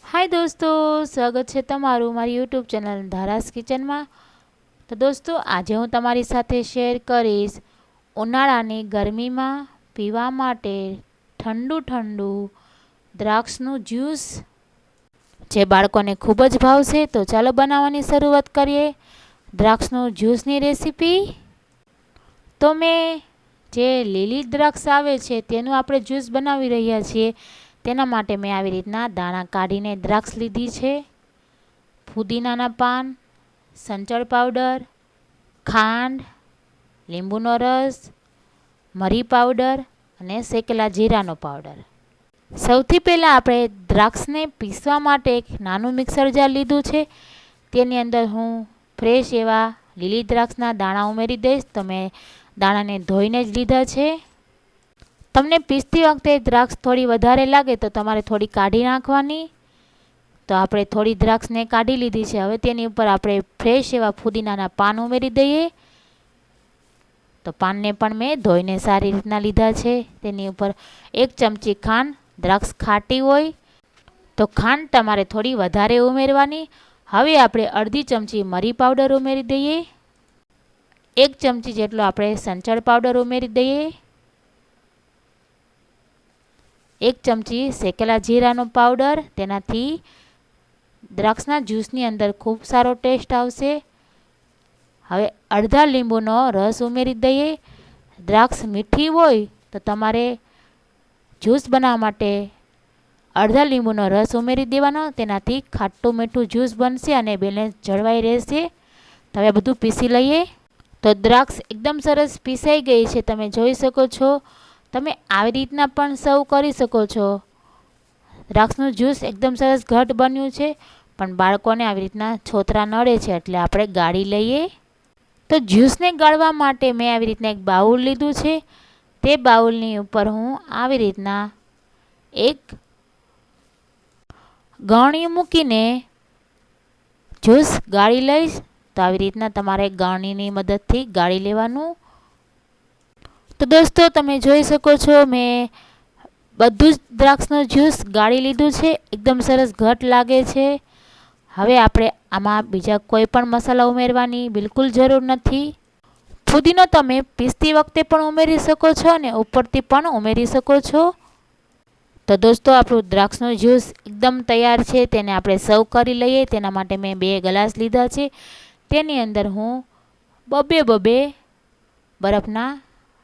हाय दोस्तों, स्वागत है तमारू मारी यूट्यूब चैनल धारास किचन में। तो दोस्तों आज हूँ तमारी साथे शेर करीश उनाळानी गरमी में पीवा माटे ठंडू ठंडू द्राक्षनु ज्यूस जे बाळकोने खूब ज भावशे। तो चालो बनाववानी शरूआत करिए द्राक्षनु ज्यूसनी रेसिपी। तो मैं जे લીલી દ્રાક્ષ આવે છે તેનું આપણે જ્યુસ બનાવી રહ્યા છીએ। તેના માટે મેં આવી રીતના દાણા કાઢીને દ્રાક્ષ લીધી છે, ફુદીનાના પાન, સંચળ પાવડર, ખાંડ, લીંબુનો રસ, મરી પાવડર અને શેકેલા જીરાનો પાવડર। સૌથી પહેલાં આપણે દ્રાક્ષને પીસવા માટે એક નાનું મિક્સર જાર લીધું છે। તેની અંદર હું ફ્રેશ એવા લીલી દ્રાક્ષના દાણા ઉમેરી દઈશ। તો મેં દાણાને ધોઈને જ લીધા છે। તમને પીસતી વખતે દ્રાક્ષ થોડી વધારે લાગે તો તમારે થોડી કાઢી નાખવાની। તો આપણે થોડી દ્રાક્ષને કાઢી લીધી છે। હવે તેની ઉપર આપણે ફ્રેશ એવા ફુદીનાના પાન ઉમેરી દઈએ। તો પાનને પણ મેં ધોઈને સારી રીતના લીધા છે। તેની ઉપર 1 ચમચી ખાંડ, દ્રાક્ષ ખાટી હોય તો ખાંડ તમારે થોડી વધારે ઉમેરવાની। હવે આપણે અડધી ચમચી મરી પાવડર ઉમેરી દઈએ। 1 ચમચી જેટલો આપણે સંચળ પાવડર ઉમેરી દઈએ। 1 ચમચી શેકેલા જીરાનો પાવડર, તેનાથી દ્રાક્ષના જ્યુસની અંદર ખૂબ સારો ટેસ્ટ આવશે। હવે અડધા લીંબુનો રસ ઉમેરી દઈએ। દ્રાક્ષ મીઠી હોય તો તમારે જ્યુસ બનાવવા માટે અડધા લીંબુનો રસ ઉમેરી દેવાનો। તેનાથી ખાટું મીઠું જ્યુસ બનશે અને બેલેન્સ જળવાઈ રહેશે। તો હવે બધું પીસી લઈએ। તો દ્રાક્ષ એકદમ સરસ પીસાઈ ગઈ છે, તમે જોઈ શકો છો। તમે આવી રીતના પણ સર્વ કરી શકો છો। દ્રાક્ષનું જ્યુસ એકદમ સરસ ઘટ બન્યું છે, પણ બાળકોને આવી રીતના છોતરા નડે છે એટલે આપણે ગાળી લઈએ। તો જ્યુસને ગાળવા માટે મેં આવી રીતના એક બાઉલ લીધું છે। તે બાઉલની ઉપર હું આવી રીતના એક ગાણી મૂકીને જ્યુસ ગાળી લઈશ। તો આવી રીતના તમારે ગાળણીની મદદથી ગાળી લેવાનું। તો દોસ્તો તમે જોઈ શકો છો મેં બધું જ દ્રાક્ષનું જ્યુસ ગાળી લીધું છે, એકદમ સરસ ઘટ લાગે છે। હવે આપણે આમાં બીજા કોઈ પણ મસાલા ઉમેરવાની બિલકુલ જરૂર નથી। ફુદીનો તમે પીસતી વખતે પણ ઉમેરી શકો છો અને ઉપરથી પણ ઉમેરી શકો છો। તો દોસ્તો આપણું દ્રાક્ષનું જ્યુસ એકદમ તૈયાર છે, તેને આપણે સર્વ કરી લઈએ। તેના માટે મેં 2 ગ્લાસ લીધા છે। તેની અંદર હું બબે બરફના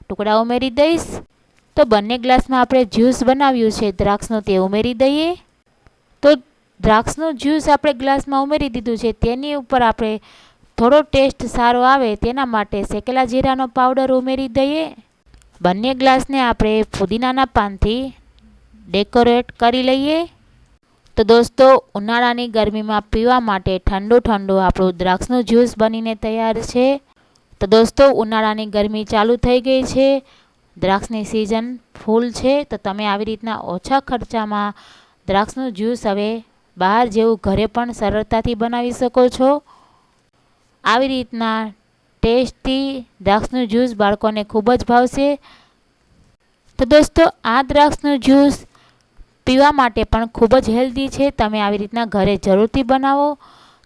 ટુકડા ઉમેરી દઈશ। તો બંને ગ્લાસમાં આપણે જ્યુસ બનાવ્યું છે દ્રાક્ષનું તે ઉમેરી દઈએ। તો દ્રાક્ષનું જ્યુસ આપણે ગ્લાસમાં ઉમેરી દીધું છે, તેની ઉપર આપણે થોડો ટેસ્ટ સારો આવે તેના માટે શેકેલા જીરાનો પાવડર ઉમેરી દઈએ। બંને ગ્લાસને આપણે ફુદીનાના પાનથી ડેકોરેટ કરી લઈએ। તો દોસ્તો ઉનાળાની ગરમીમાં પીવા માટે ઠંડુ ઠંડુ આપણું દ્રાક્ષનું જ્યુસ બનીને તૈયાર છે। તો દોસ્તો ઉનાળાની ગરમી ચાલુ થઈ ગઈ છે, દ્રાક્ષની સિઝન ફૂલ છે। તો તમે આવી રીતના ઓછા ખર્ચામાં દ્રાક્ષનું જ્યુસ હવે બહાર જેવું ઘરે પણ સરળતાથી બનાવી શકો છો। આવી રીતના ટેસ્ટી દ્રાક્ષનું જ્યુસ બાળકોને ખૂબ જ ભાવશે। તો દોસ્તો આ દ્રાક્ષનું જ્યુસ પીવા માટે પણ ખૂબ જ હેલ્ધી છે, તમે આવી રીતના ઘરે જરૂરથી બનાવો।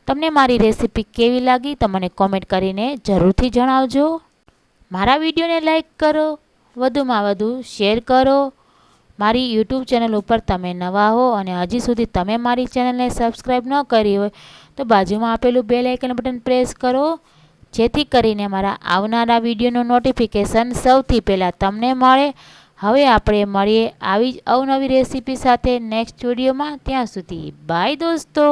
તમને મારી રેસીપી કેવી લાગી તો મને કોમેન્ટ કરીને જરૂરથી જણાવજો। મારા વિડીયોને લાઈક કરો, વધુમાં વધુ શેર કરો। મારી યુટ્યુબ ચેનલ ઉપર તમે નવા હો અને હજી સુધી તમે મારી ચેનલને સબસ્ક્રાઈબ ન કરી હોય તો બાજુમાં આપેલું બેલ આઇકન બટન પ્રેસ કરો, જેથી કરીને મારા આવનારા વિડીયોનું નોટિફિકેશન સૌથી પહેલાં તમને મળે। હવે આપણે મળીએ આવી જ અવનવી રેસીપી સાથે નેક્સ્ટ વિડીયોમાં। ત્યાં સુધી બાય દોસ્તો।